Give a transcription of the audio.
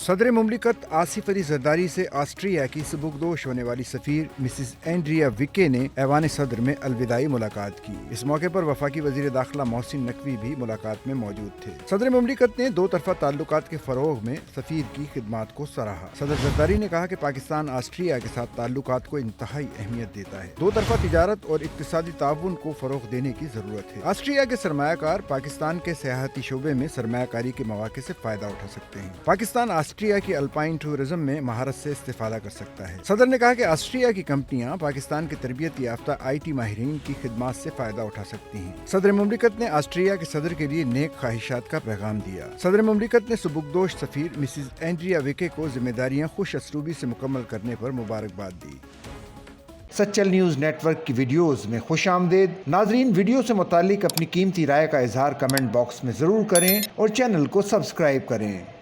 सदर मुमलिकत आसिफ अली जरदारी से ऑस्ट्रिया की सबुकदोश होने वाली सफीर मिसिज एंड्रिया विके ने ऐवान सदर में अलविदाई मुलाकात की। इस मौके पर वफाकी वजीर दाखिला मोहसिन नकवी भी मुलाकात में मौजूद थे। सदर मुमलिकत ने दो तरफा ताल्लुकात के फरोग में सफीर की खिदमात को सराहा। सदर जरदारी ने कहा कि पाकिस्तान ऑस्ट्रिया के साथ ताल्लुकात को इंतहाई अहमियत देता है। दो तरफा तिजारत और इक्तिसादी ताउन को फरोग देने की जरूरत है। ऑस्ट्रिया के सरमायाकार पाकिस्तान के सियाहती शोबे में सरमायाकारी के मौके से फायदा उठा सकते हैं। पाकिस्तान ऑस्ट्रिया की अल्पाइन टूरिज्म में महारत से इस्तेफादा कर सकता है। सदर ने कहा कि ऑस्ट्रिया की कंपनियां पाकिस्तान के तरबियत याफ्ता IT माहिरीन की खिदमात से फायदा उठा सकती हैं। सदर मुमलिकत ने ऑस्ट्रिया के सदर के लिए नेक ख्वाहिशात का पैगाम दिया। सदर मुमलिकत ने सुबुकदोश सफीर मिसिज एंड्रिया विके को जिम्मेदारियां खुश असलूबी से मुकम्मल करने पर मुबारकबाद दी। सच्चल न्यूज़ नेटवर्क की वीडियोस में खुश आमदेद। नाजरीन, वीडियो से मुतालिक अपनी कीमती राय का इजहार कमेंट बॉक्स में ज़रूर करें और चैनल को सब्सक्राइब करें।